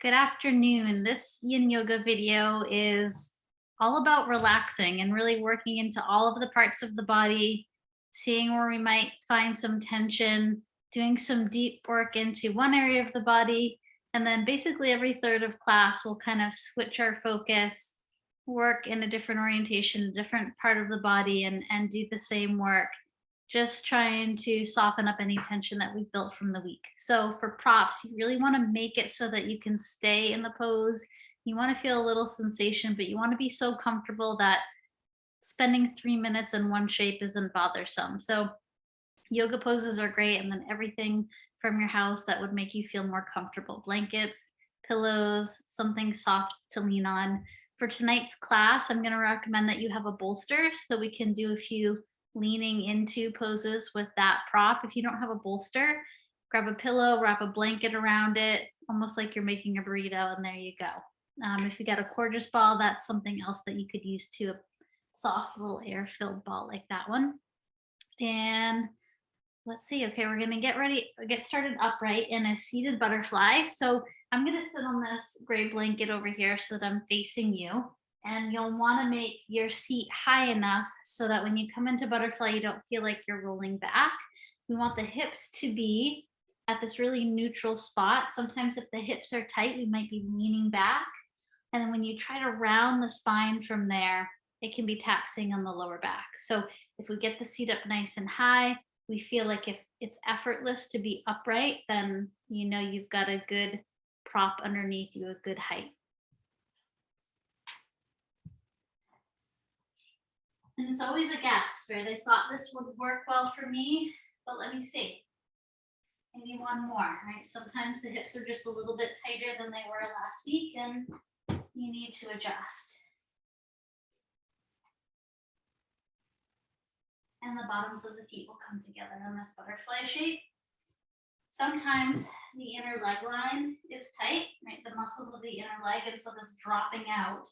Good afternoon. This yin yoga video is all about relaxing and really working into all of the parts of the body, seeing where we might find some tension, doing some deep work into one area of the body. And then basically every third of class, we'll kind of switch our focus, work in a different orientation, a different part of the body, and do the same work, just trying to soften up any tension that we've built from the week. So for props, you really want to make it so that you can stay in the pose. You want to feel a little sensation, but you want to be so comfortable that spending 3 minutes in one shape isn't bothersome. So yoga poses are great, and then everything from your house that would make you feel more comfortable: blankets, pillows, something soft to lean on. For tonight's class, I'm going to recommend that you have a bolster so we can do a few leaning into poses with that prop. If you don't have a bolster, grab a pillow, wrap a blanket around it, almost like you're making a burrito, and there you go. If you got a gorgeous ball, that's something else that you could use too, a soft little air filled ball like that one. And let's see. Okay, we're gonna get started upright in a seated butterfly. So I'm gonna sit on this gray blanket over here so that I'm facing you. And you'll wanna make your seat high enough so that when you come into butterfly, you don't feel like you're rolling back. We want the hips to be at this really neutral spot. Sometimes if the hips are tight, we might be leaning back. And then when you try to round the spine from there, it can be taxing on the lower back. So if we get the seat up nice and high, we feel like if it's effortless to be upright, then you know you've got a good prop underneath you, a good height. And it's always a guess, right? I thought this would work well for me, but let me see. Maybe one more, right? Sometimes the hips are just a little bit tighter than they were last week, and you need to adjust. And the bottoms of the feet will come together in this butterfly shape. Sometimes the inner leg line is tight, right? The muscles of the inner leg, and so this dropping out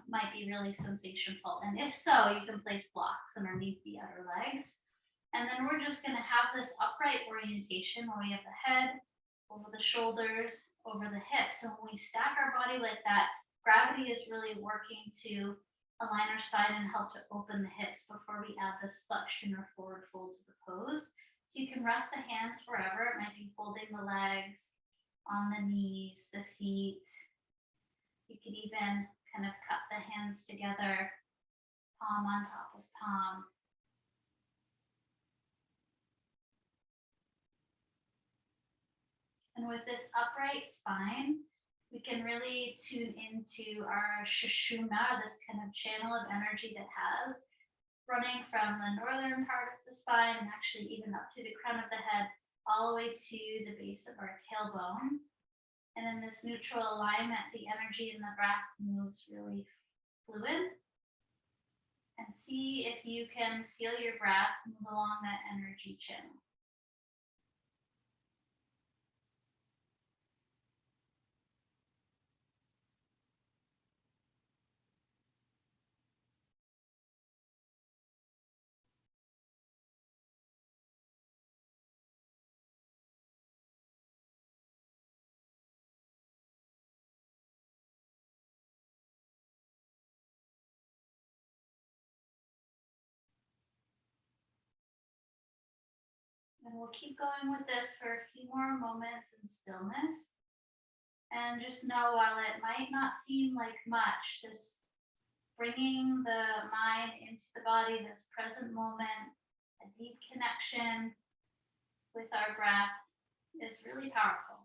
might be really sensational. And if so, you can place blocks underneath the outer legs. And then we're just going to have this upright orientation where we have the head over the shoulders, over the hips. And when we stack our body like that, gravity is really working to align our spine and help to open the hips before we add this flexion or forward fold to the pose. So you can rest the hands wherever. It might be holding the legs, on the knees, the feet. You could even kind of cup the hands together, palm on top of palm. And with this upright spine, we can really tune into our Shushuma, this kind of channel of energy that has running from the northern part of the spine and actually even up through the crown of the head, all the way to the base of our tailbone. And in this neutral alignment, the energy in the breath moves really fluid. And see if you can feel your breath move along that energy channel. And we'll keep going with this for a few more moments in stillness. And just know, while it might not seem like much, this bringing the mind into the body, this present moment, a deep connection with our breath is really powerful.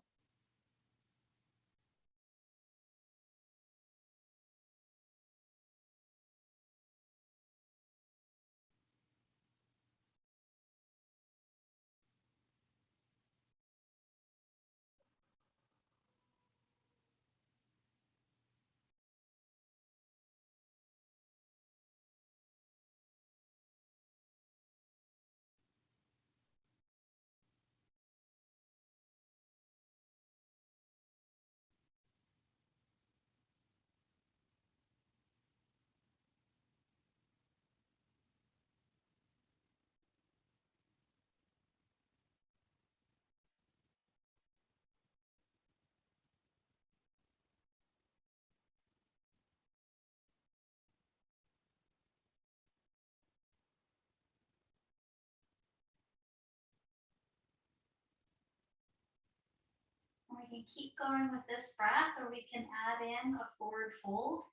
We can keep going with this breath, or we can add in a forward fold.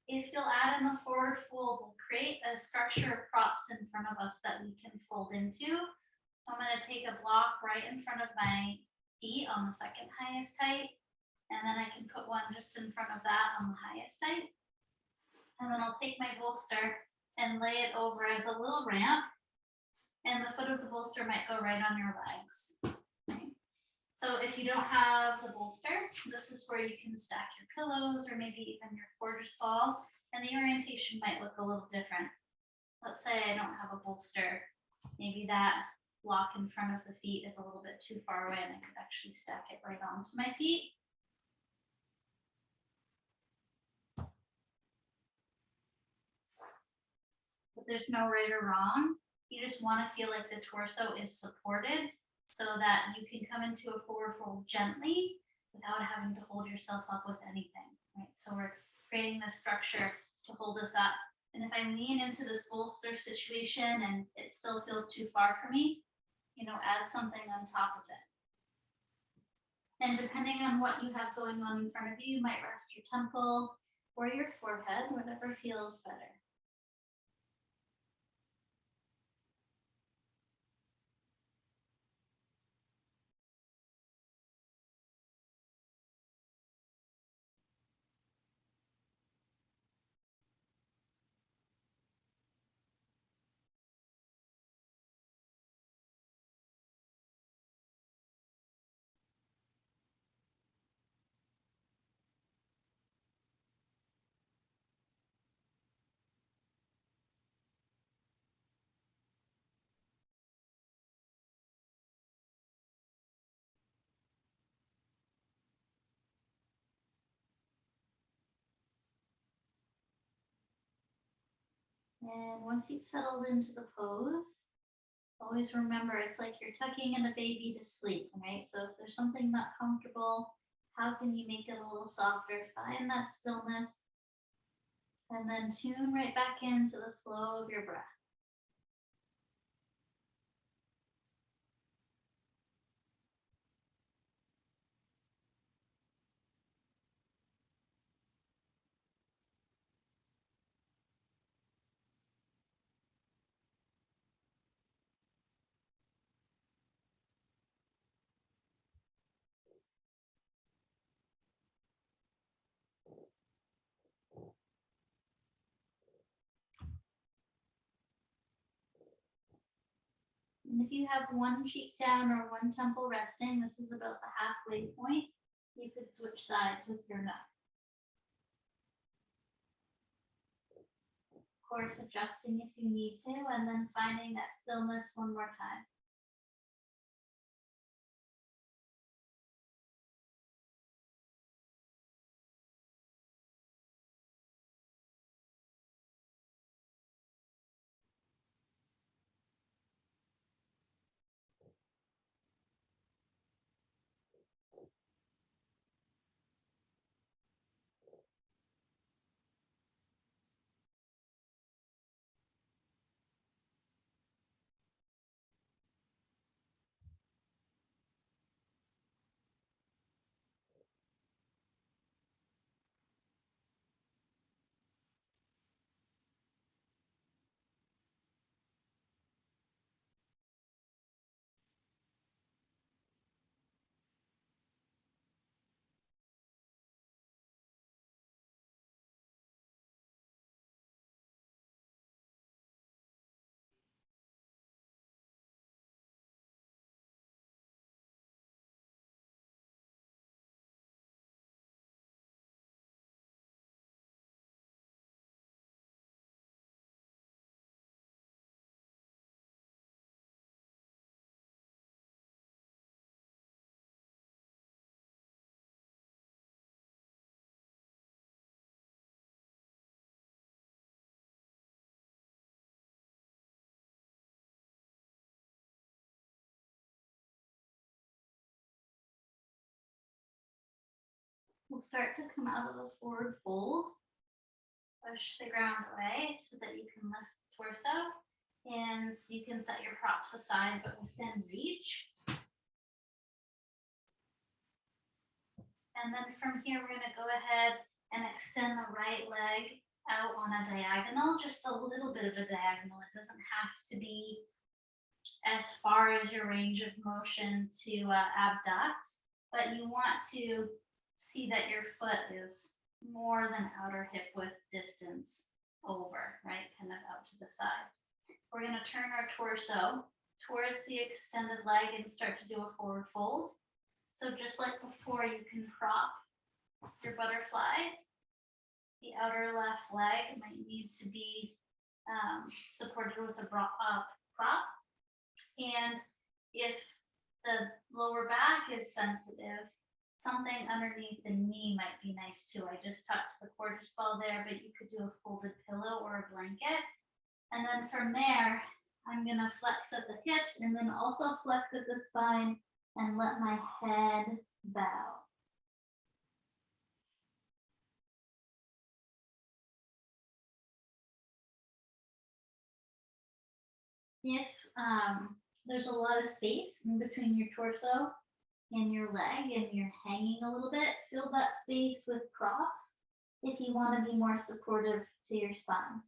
If you'll add in the forward fold, we'll create a structure of props in front of us that we can fold into. I'm going to take a block right in front of my feet on the second highest height, and then I can put one just in front of that on the highest height. And then I'll take my bolster and lay it over as a little ramp, and the foot of the bolster might go right on your legs. Right? So if you don't have the bolster, this is where you can stack your pillows or maybe even your gorgeous ball, and the orientation might look a little different. Let's say I don't have a bolster. Maybe that block in front of the feet is a little bit too far away, and I could actually stack it right onto my feet. But there's no right or wrong. You just want to feel like the torso is supported so that you can come into a forward fold gently without having to hold yourself up with anything, right? So we're creating this structure to hold us up. And if I lean into this bolster situation and it still feels too far for me, add something on top of it. And depending on what you have going on in front of you, you might rest your temple or your forehead, whatever feels better. And once you've settled into the pose, always remember it's like you're tucking in a baby to sleep, right? So if there's something not comfortable, how can you make it a little softer? Find that stillness and then tune right back into the flow of your breath. And if you have one cheek down or one temple resting, this is about the halfway point. You could switch sides with your neck. Of course, adjusting if you need to, and then finding that stillness one more time. We'll start to come out of the forward fold. Push the ground away so that you can lift the torso, and you can set your props aside but within reach. And then from here, we're going to go ahead and extend the right leg out on a diagonal, just a little bit of a diagonal. It doesn't have to be as far as your range of motion to abduct, but you want to see that your foot is more than outer hip width distance over, right? Kind of out to the side. We're going to turn our torso towards the extended leg and start to do a forward fold. So just like before, you can prop your butterfly. The outer left leg might need to be supported with a prop. And if the lower back is sensitive, something underneath the knee might be nice too. I just tucked the gorgeous ball there, but you could do a folded pillow or a blanket. And then from there, I'm gonna flex at the hips and then also flex at the spine and let my head bow. If there's a lot of space in between your torso and your leg and you're hanging a little bit, fill that space with props if you want to be more supportive to your spine.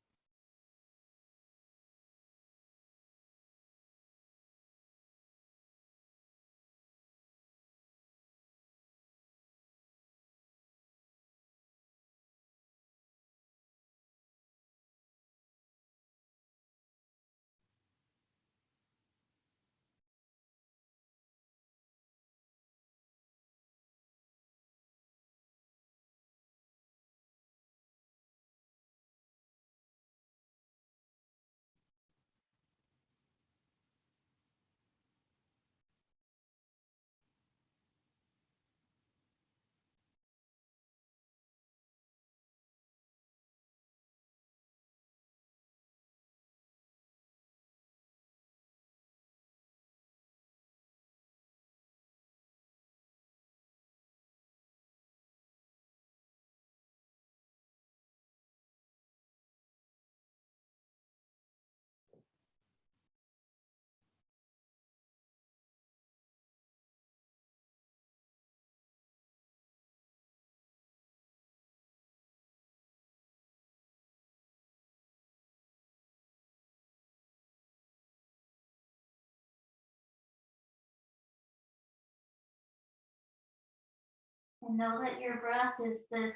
And know that your breath is this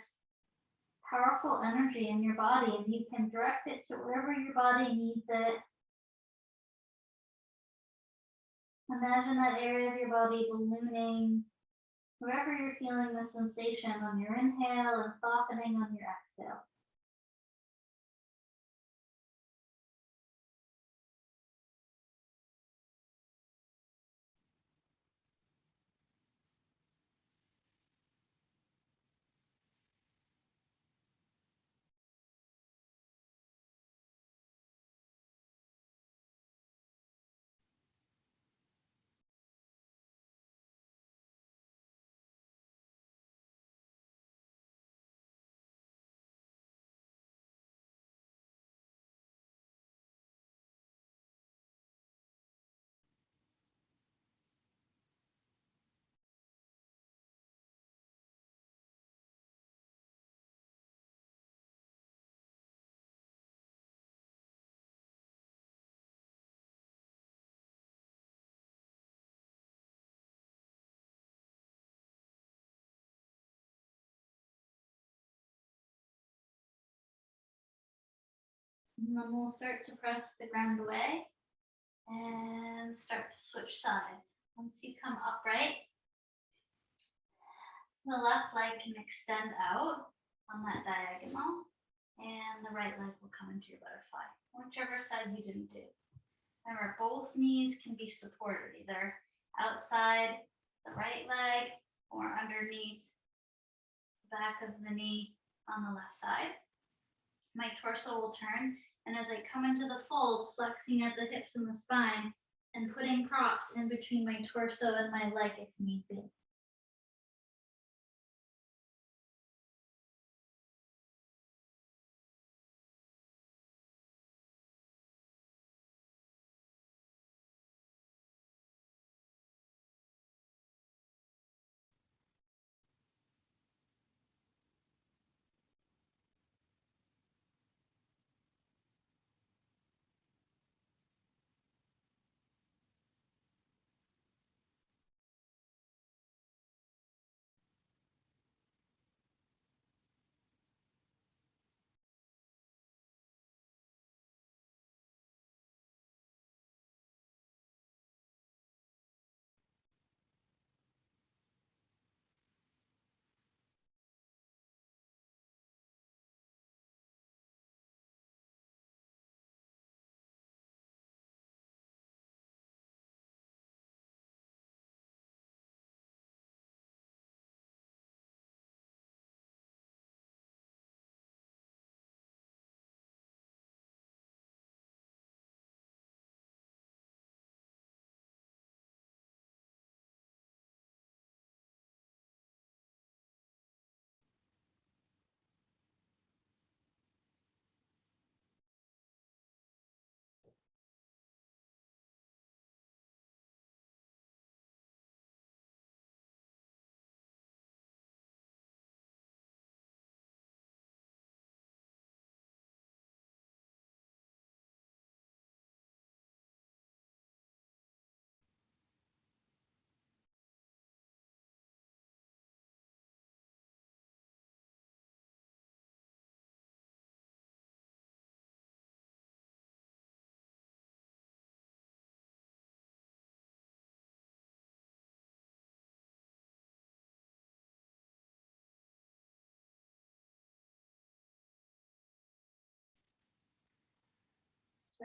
powerful energy in your body, and you can direct it to wherever your body needs it. Imagine that area of your body ballooning wherever you're feeling the sensation on your inhale and softening on your exhale. And then we'll start to press the ground away and start to switch sides. Once you come upright, the left leg can extend out on that diagonal and the right leg will come into your butterfly, whichever side you didn't do. Remember, both knees can be supported, either outside the right leg or underneath the back of the knee on the left side. My torso will turn, and as I come into the fold, flexing at the hips and the spine, and putting props in between my torso and my leg if need be.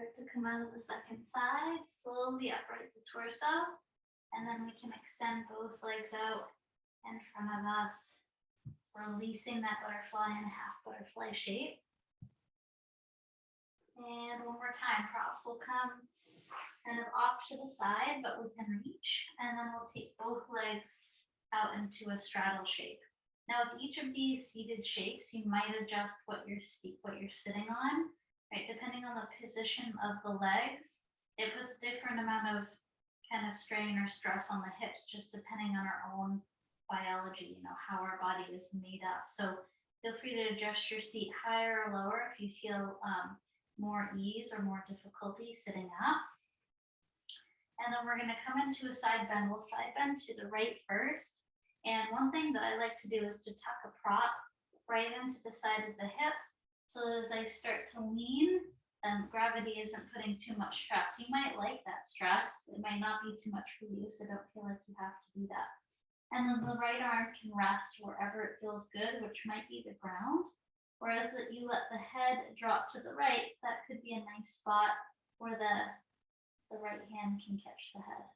Start to come out of the second side, slowly upright the torso, and then we can extend both legs out in front of us, releasing that butterfly in a half butterfly shape. And one more time, props will come kind of off to the side, but within reach, and then we'll take both legs out into a straddle shape. Now, with each of these seated shapes, you might adjust what you're sitting on, right? Depending on the position of the legs, it puts different amount of kind of strain or stress on the hips, just depending on our own biology, how our body is made up. So feel free to adjust your seat higher or lower if you feel more ease or more difficulty sitting up. And then we're going to come into a side bend. We'll side bend to the right first. And one thing that I like to do is to tuck a prop right into the side of the hip. So as I start to lean, gravity isn't putting too much stress. You might like that stress. It might not be too much for you, so don't feel like you have to do that. And then the right arm can rest wherever it feels good, which might be the ground. Whereas that you let the head drop to the right, that could be a nice spot where the right hand can catch the head.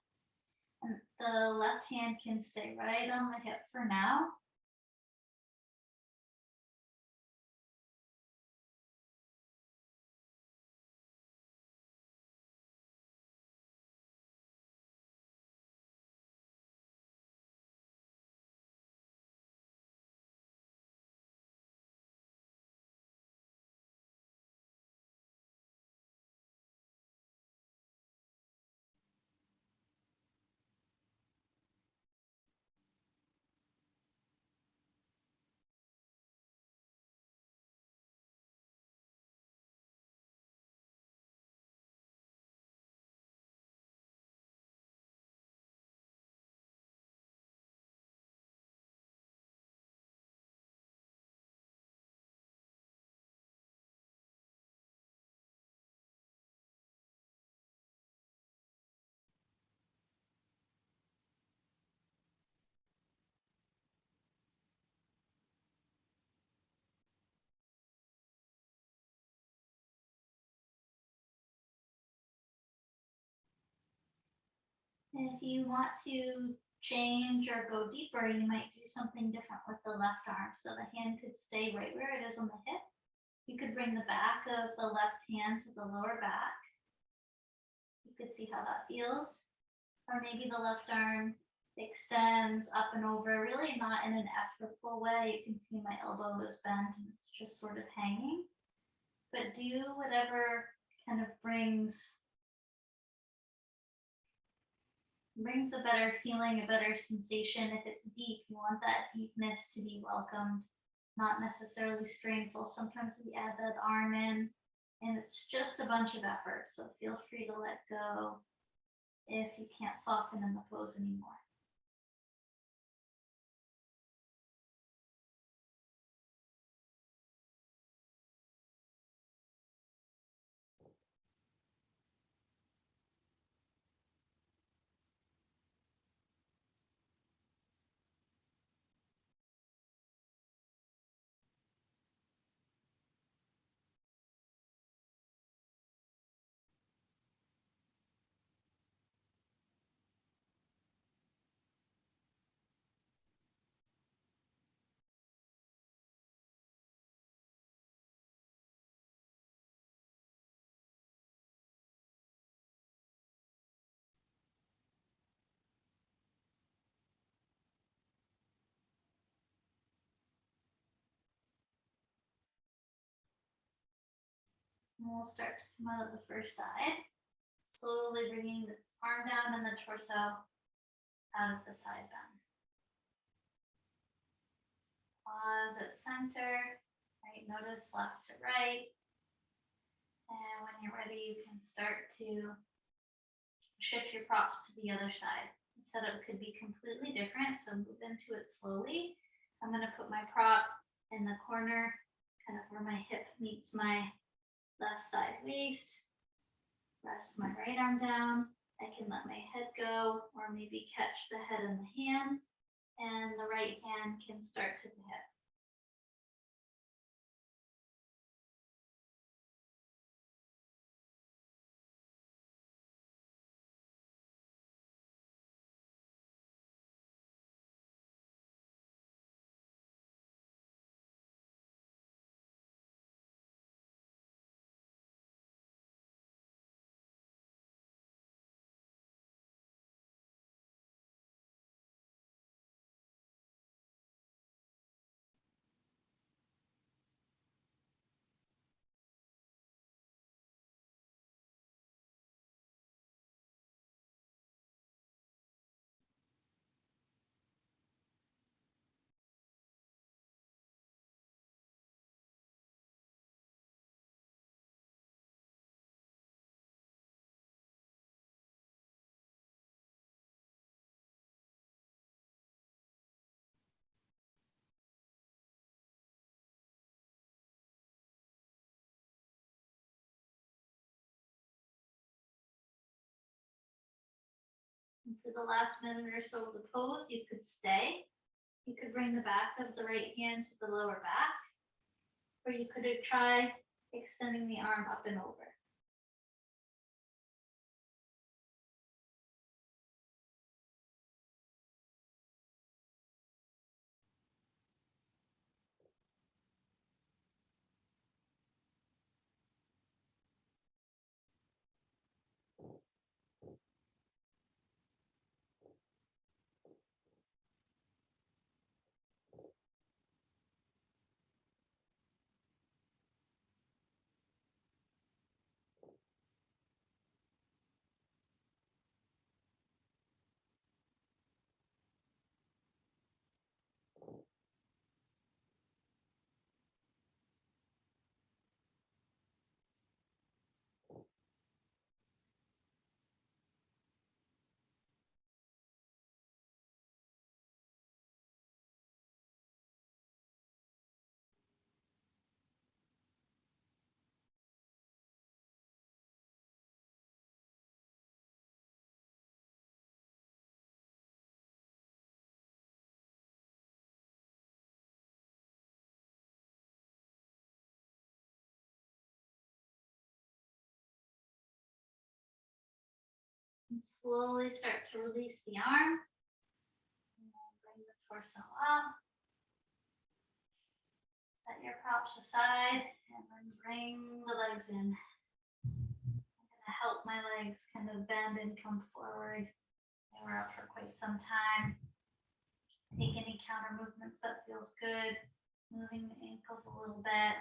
And the left hand can stay right on the hip for now. And if you want to change or go deeper, you might do something different with the left arm. So the hand could stay right where it is on the hip. You could bring the back of the left hand to the lower back. You could see how that feels. Or maybe the left arm extends up and over, really not in an effortful way. You can see my elbow is bent and it's just sort of hanging. But do whatever kind of brings a better feeling, a better sensation. If it's deep, you want that deepness to be welcomed, not necessarily strainful. Sometimes we add that arm in and it's just a bunch of effort. So feel free to let go if you can't soften in the pose anymore. And we'll start to come out of the first side, slowly bringing the arm down and the torso out of the side bend. Pause at center, right? Notice left to right. And when you're ready, you can start to shift your props to the other side. The setup could be completely different, so move into it slowly. I'm going to put my prop in the corner, kind of where my hip meets my left side waist. Rest my right arm down. I can let my head go or maybe catch the head in the hand, and the right hand can start to the hip. the last minute or so of the pose, you could stay. You could bring the back of the right hand to the lower back, or you could try extending the arm up and over. And slowly start to release the arm. And then bring the torso up. Set your props aside and then bring the legs in. I'm going to help my legs kind of bend and come forward. They were up for quite some time. Take any counter movements that feels good. Moving the ankles a little bit.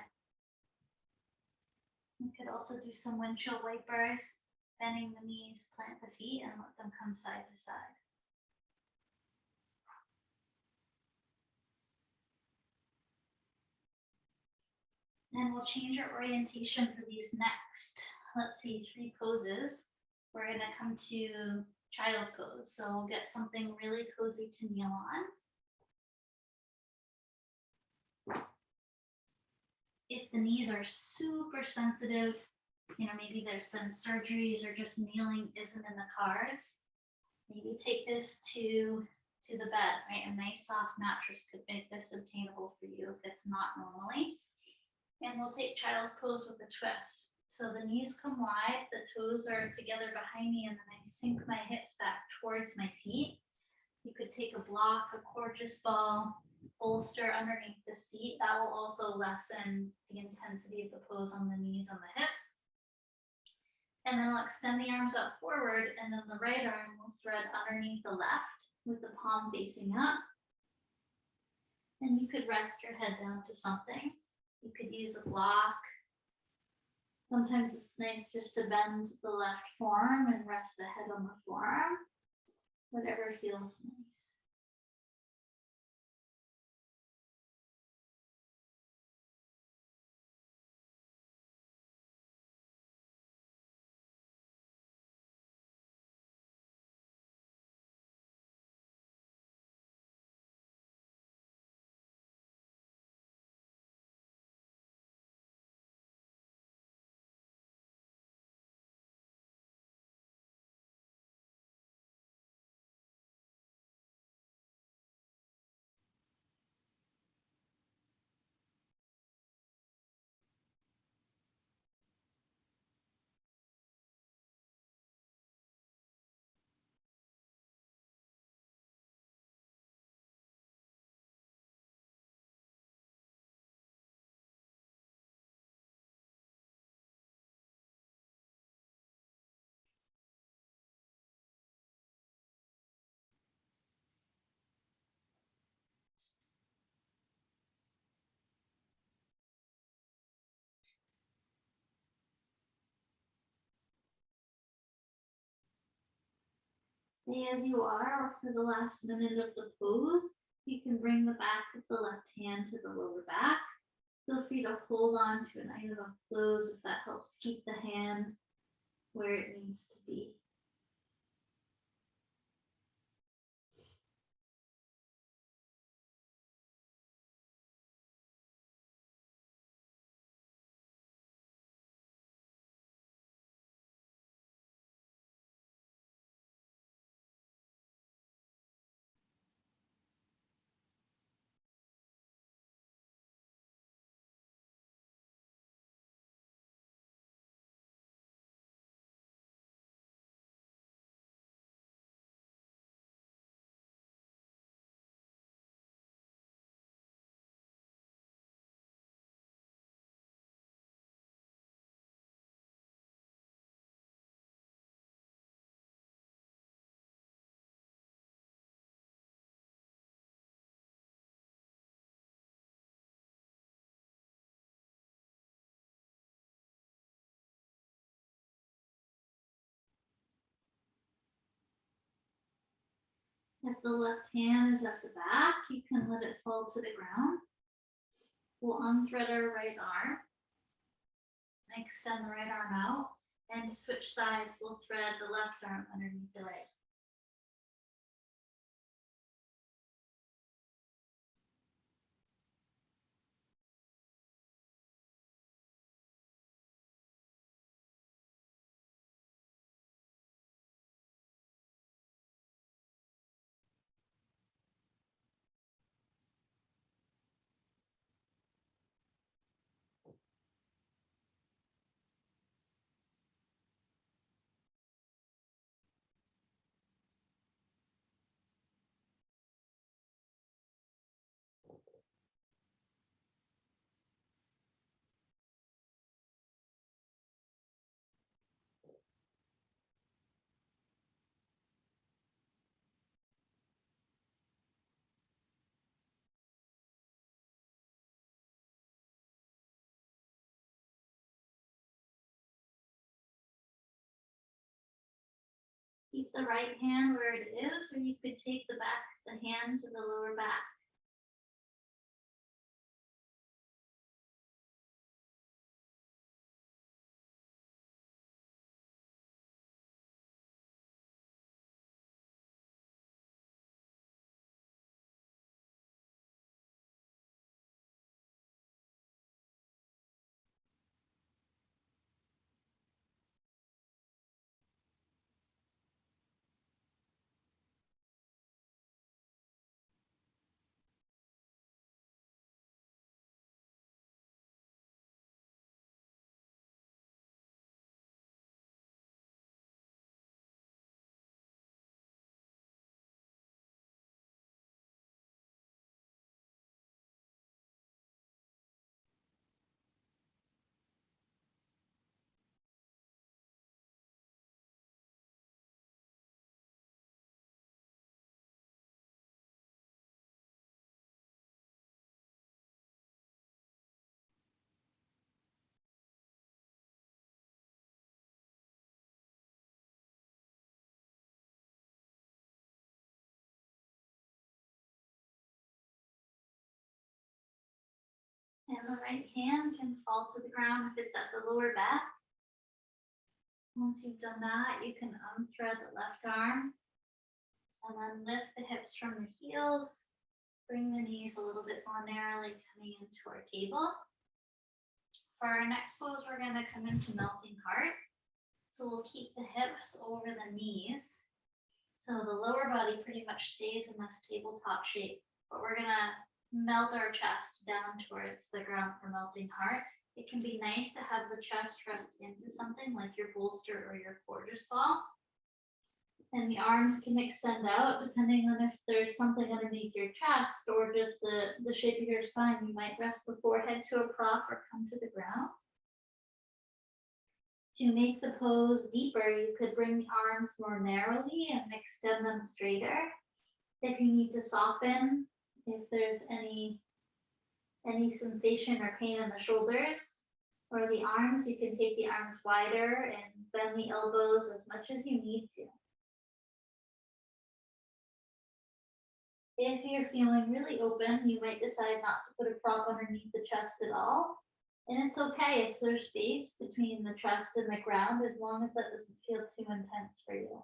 You could also do some windshield wipers, bending the knees, plant the feet, and let them come side to side. And we'll change our orientation for these next, let's see, 3 poses. We're going to come to child's pose. So we'll get something really cozy to kneel on. If the knees are super sensitive, maybe there's been surgeries or just kneeling isn't in the cards, maybe take this to the bed, right? A nice soft mattress could make this obtainable for you if it's not normally. And we'll take child's pose with a twist. So the knees come wide, the toes are together behind me, and then I sink my hips back towards my feet. You could take a block, a gorgeous ball, bolster underneath the seat. That will also lessen the intensity of the pose on the knees and the hips. And then I'll extend the arms out forward, and then the right arm will thread underneath the left with the palm facing up. And you could rest your head down to something. You could use a block. Sometimes it's nice just to bend the left forearm and rest the head on the forearm. Whatever feels nice. Stay as you are, or for the last minute of the pose, you can bring the back of the left hand to the lower back. Feel free to hold on to an item of clothes if that helps keep the hand where it needs to be. If the left hand is at the back, you can let it fall to the ground. We'll unthread our right arm, extend the right arm out, and to switch sides, we'll thread the left arm underneath the right. Keep the right hand where it is, or you could take the hand to the lower back. And the right hand can fall to the ground if it's at the lower back. Once you've done that, you can unthread the left arm and then lift the hips from the heels. Bring the knees a little bit more narrowly coming into our table. For our next pose, we're going to come into melting heart. So we'll keep the hips over the knees. So the lower body pretty much stays in this tabletop shape, but we're going to melt our chest down towards the ground for melting heart. It can be nice to have the chest rest into something like your bolster or your quarters ball. And the arms can extend out depending on if there's something underneath your chest or just the shape of your spine. You might rest the forehead to a prop or come to the ground. To make the pose deeper, you could bring the arms more narrowly and extend them straighter. If you need to soften, if there's any sensation or pain in the shoulders or the arms, you can take the arms wider and bend the elbows as much as you need to. If you're feeling really open, you might decide not to put a prop underneath the chest at all. And it's okay if there's space between the chest and the ground, as long as that doesn't feel too intense for you.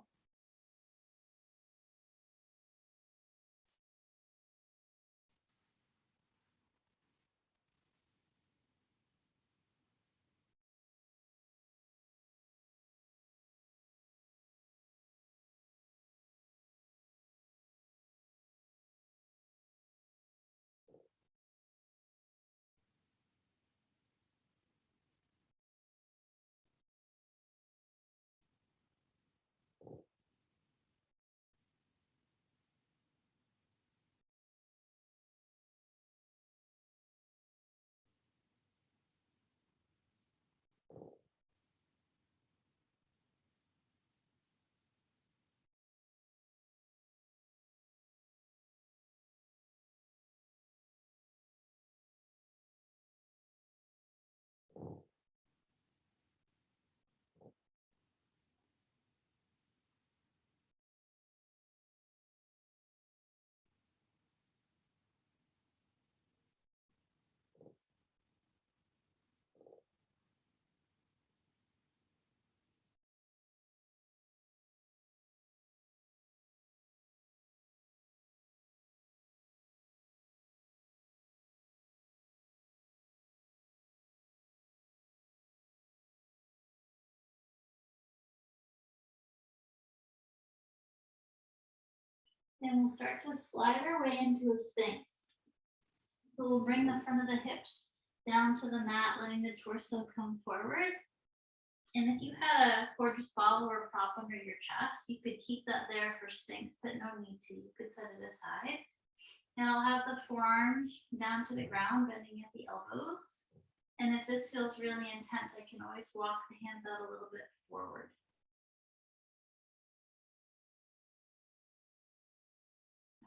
Then we'll start to slide our way into a Sphinx. So we'll bring the front of the hips down to the mat, letting the torso come forward. And if you had a gorgeous ball or a prop under your chest, you could keep that there for Sphinx, but no need to. You could set it aside. And I'll have the forearms down to the ground, bending at the elbows. And if this feels really intense, I can always walk the hands out a little bit forward.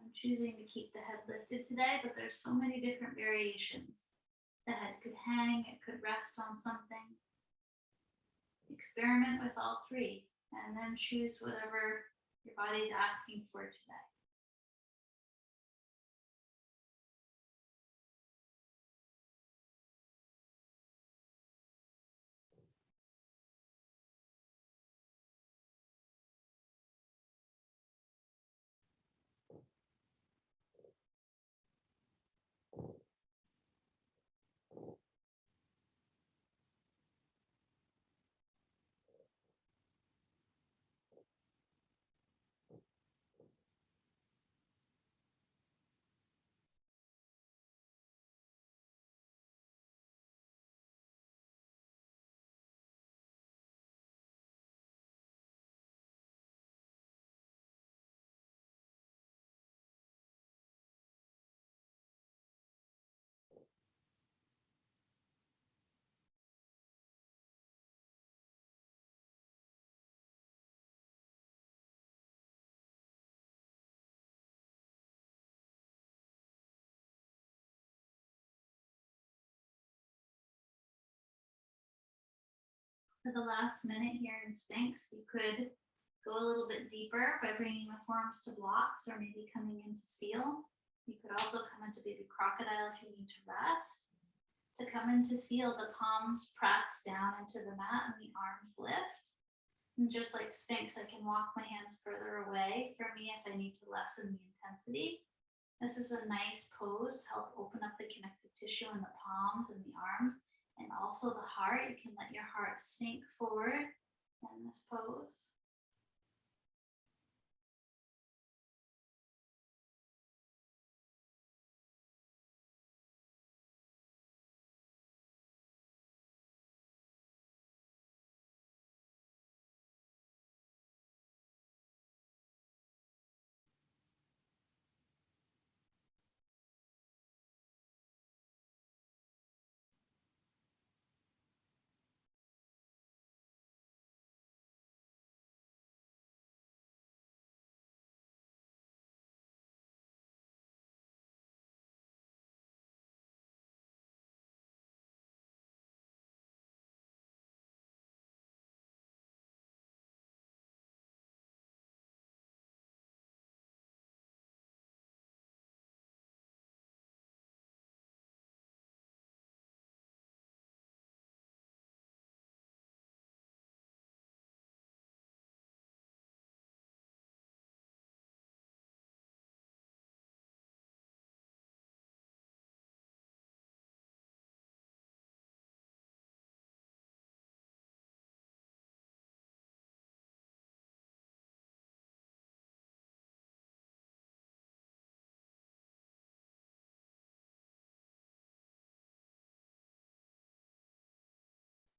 I'm choosing to keep the head lifted today, but there's so many different variations. The head could hang, it could rest on something. Experiment with all three and then choose whatever your body's asking for today. For the last minute here in Sphinx, you could go a little bit deeper by bringing the forearms to blocks or maybe coming into seal. You could also come into baby crocodile if you need to rest. To come into seal, the palms press down into the mat and the arms lift. And just like Sphinx, I can walk my hands further away for me if I need to lessen the intensity. This is a nice pose to help open up the connective tissue in the palms and the arms. And also the heart, you can let your heart sink forward in this pose.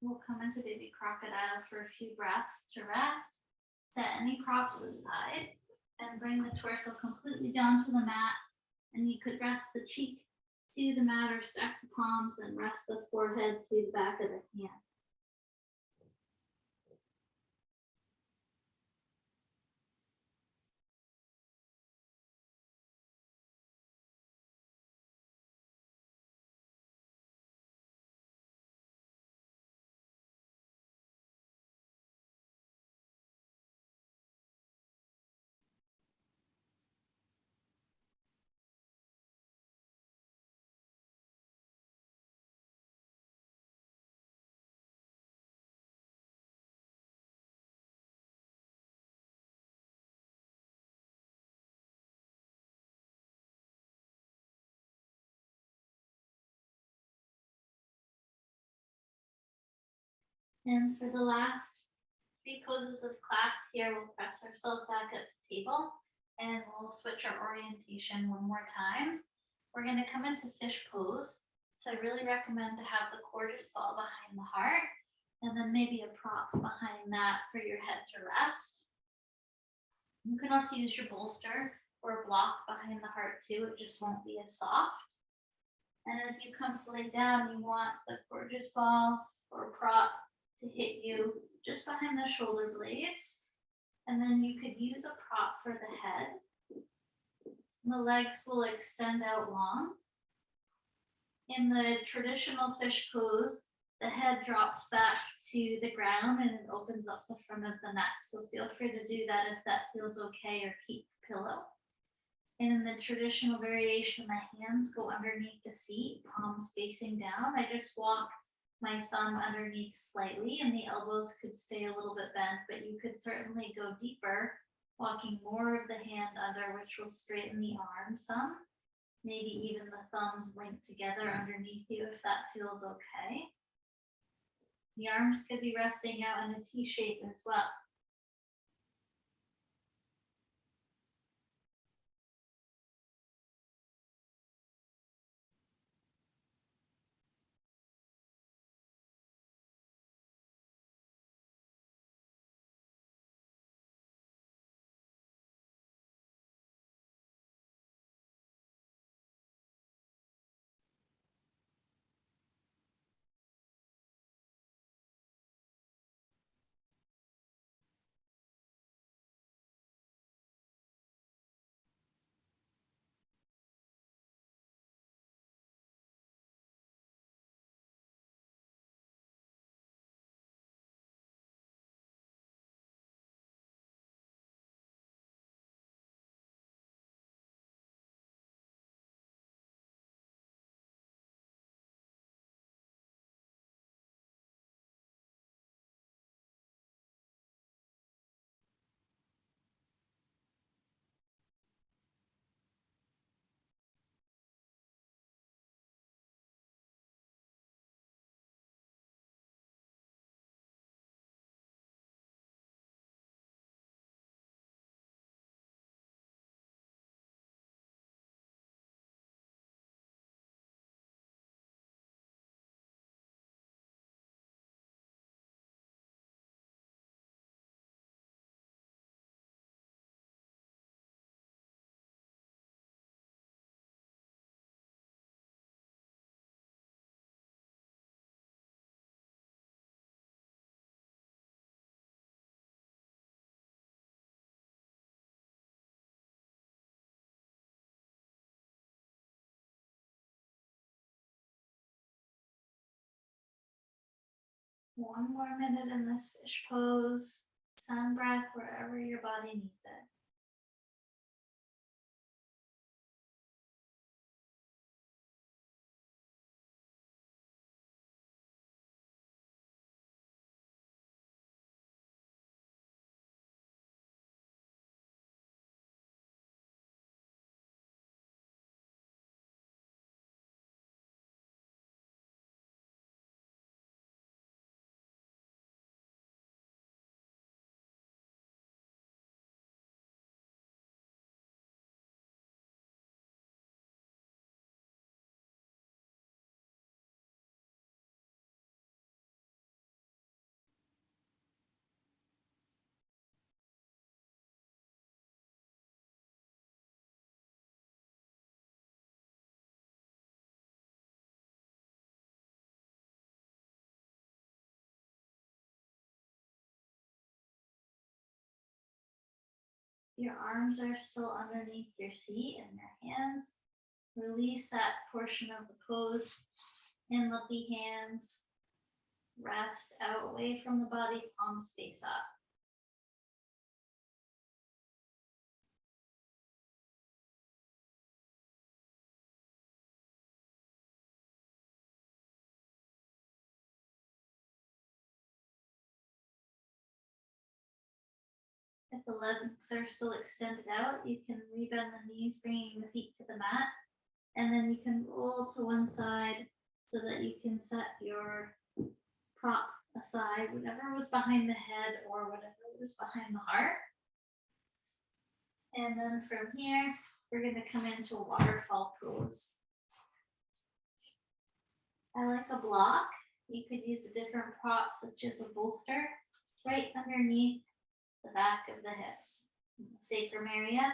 We'll come into baby crocodile for a few breaths to rest. Set any props aside and bring the torso completely down to the mat. And you could rest the cheek to the mat or stack the palms and rest the forehead to the back of the hand. And for the last 3 poses of class here, we'll press ourselves back up to table. And we'll switch our orientation one more time. We're going to come into fish pose. So I really recommend to have the gorgeous ball behind the heart and then maybe a prop behind that for your head to rest. You can also use your bolster or a block behind the heart too. It just won't be as soft. And as you come to lay down, you want the gorgeous ball or prop to hit you just behind the shoulder blades. And then you could use a prop for the head. The legs will extend out long. In the traditional fish pose, the head drops back to the ground and it opens up the front of the neck. So feel free to do that if that feels okay, or keep the pillow. In the traditional variation, the hands go underneath the seat, palms facing down. I just walk my thumb underneath slightly, and the elbows could stay a little bit bent, but you could certainly go deeper, walking more of the hand under, which will straighten the arm some. Maybe even the thumbs linked together underneath you if that feels okay. The arms could be resting out in a T shape as well. One more minute in this fish pose. Sun breath wherever your body needs it. Your arms are still underneath your seat and your hands. Release that portion of the pose and let the hands rest out away from the body, palms face up. If the legs are still extended out, you can rebend the knees, bringing the feet to the mat. And then you can roll to one side so that you can set your prop aside, whatever was behind the head or whatever was behind the heart. And then from here, we're going to come into waterfall pose. I like a block. You could use a different prop, such as a bolster, right underneath the back of the hips, the sacrum area.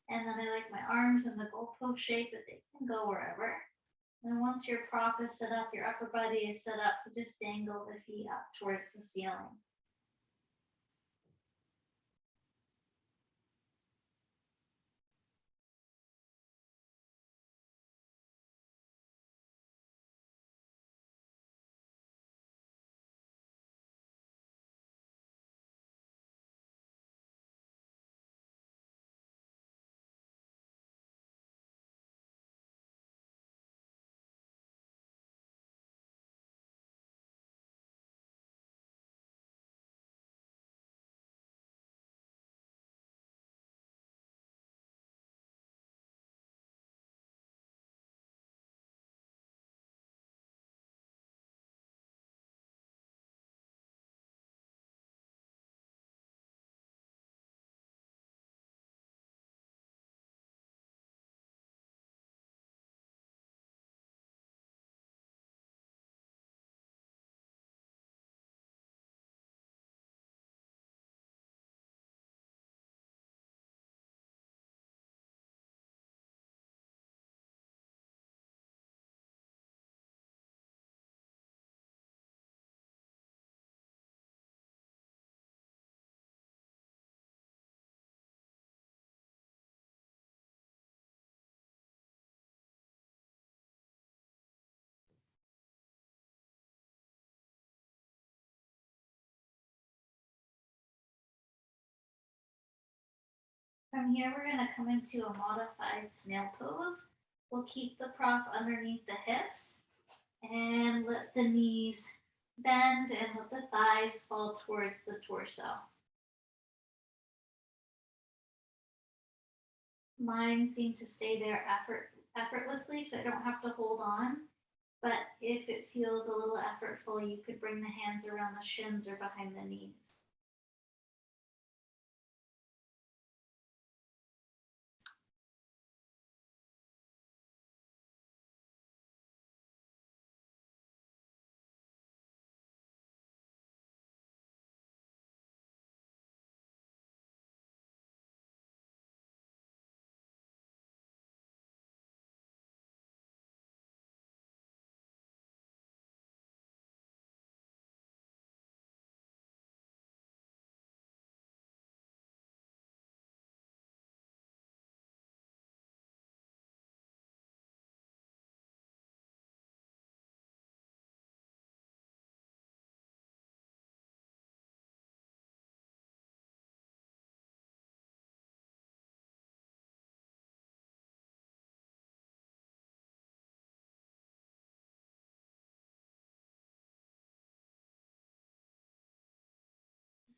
And then I like my arms in the goalpost shape, but they can go wherever. And once your prop is set up, your upper body is set up, you just dangle the feet up towards the ceiling. From here, we're going to come into a modified snail pose. We'll keep the prop underneath the hips and let the knees bend and let the thighs fall towards the torso. Mine seem to stay there effortlessly, so I don't have to hold on. But if it feels a little effortful, you could bring the hands around the shins or behind the knees.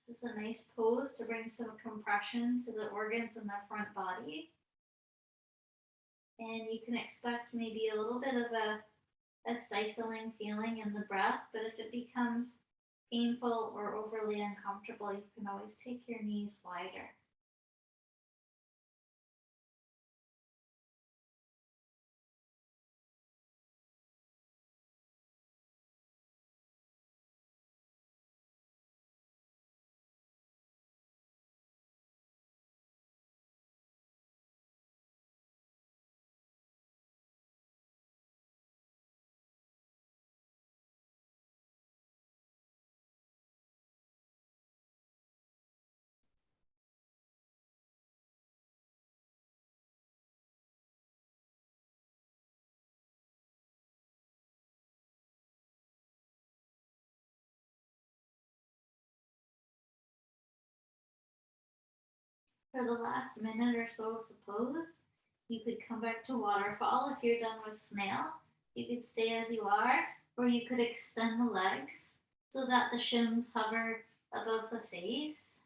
This is a nice pose to bring some compression to the organs in the front body. And you can expect maybe a little bit of a stifling feeling in the breath, but if it becomes painful or overly uncomfortable, you can always take your knees wider. For the last minute or so of the pose, you could come back to waterfall. If you're done with snail, you could stay as you are, or you could extend the legs so that the shins hover above the face.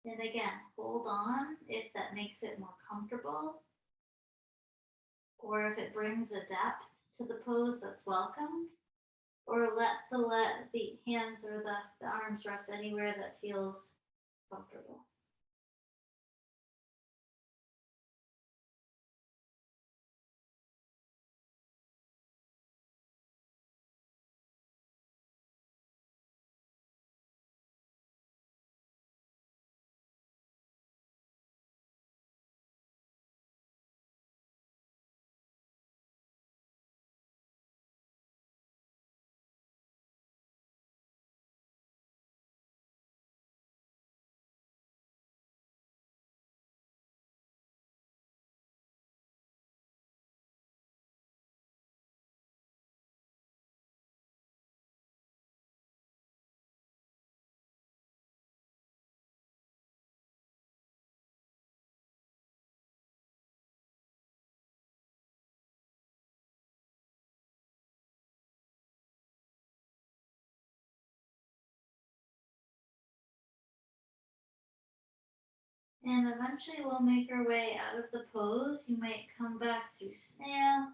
And again, hold on if that makes it more comfortable, or if it brings a depth to the pose that's welcomed, or let the hands or the arms rest anywhere that feels comfortable. And eventually we'll make our way out of the pose. You might come back through snail,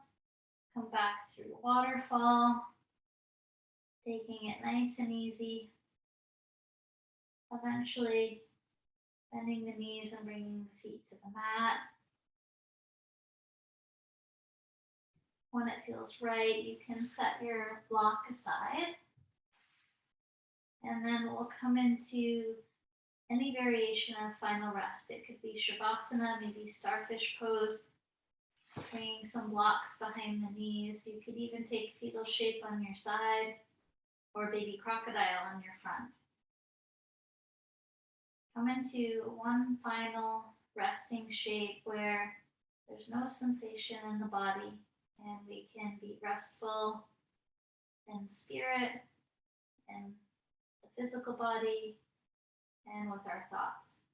come back through waterfall, taking it nice and easy. Eventually bending the knees and bringing the feet to the mat. When it feels right, you can set your block aside. And then we'll come into any variation of final rest. It could be Shavasana, maybe starfish pose, bringing some blocks behind the knees. You could even take fetal shape on your side or baby crocodile on your front. Come into one final resting shape where there's no sensation in the body and we can be restful in spirit and the physical body and with our thoughts.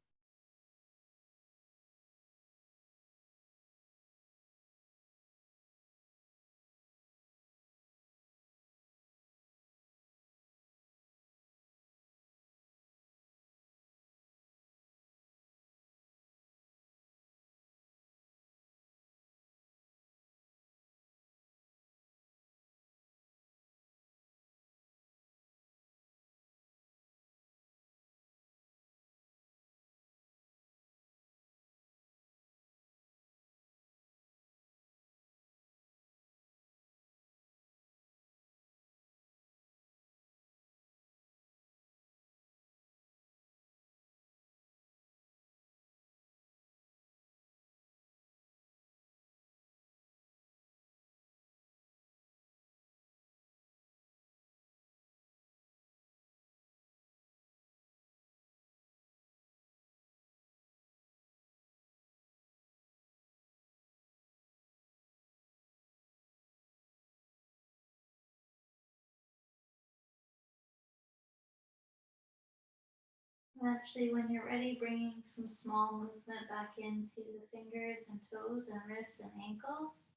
Eventually, when you're ready, bringing some small movement back into the fingers and toes and wrists and ankles.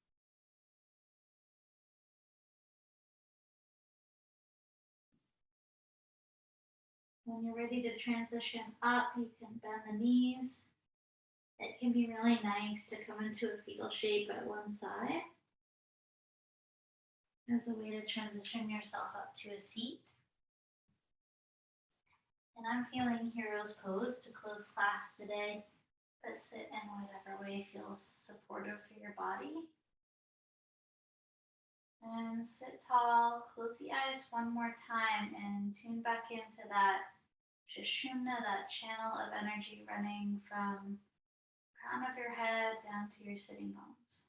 When you're ready to transition up, you can bend the knees. It can be really nice to come into a fetal shape at one side as a way to transition yourself up to a seat. And I'm feeling Hero's Pose to close class today, but sit in whatever way feels supportive for your body. And sit tall, close the eyes one more time and tune back into that Sushumna, that channel of energy running from the crown of your head down to your sitting bones.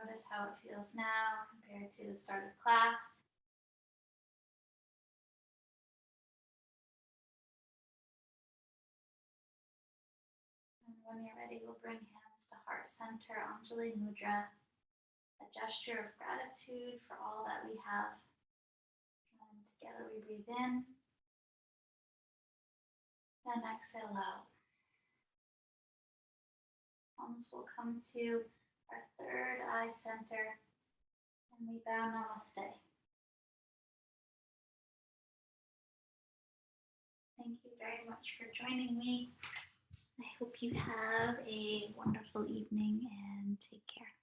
Notice how it feels now compared to the start of class. And when you're ready, we'll bring hands to heart center, Anjali Mudra, a gesture of gratitude for all that we have. And together we breathe in and exhale out. Palms will come to our third eye center and we bow namaste. Thank you very much for joining me. I hope you have a wonderful evening and take care.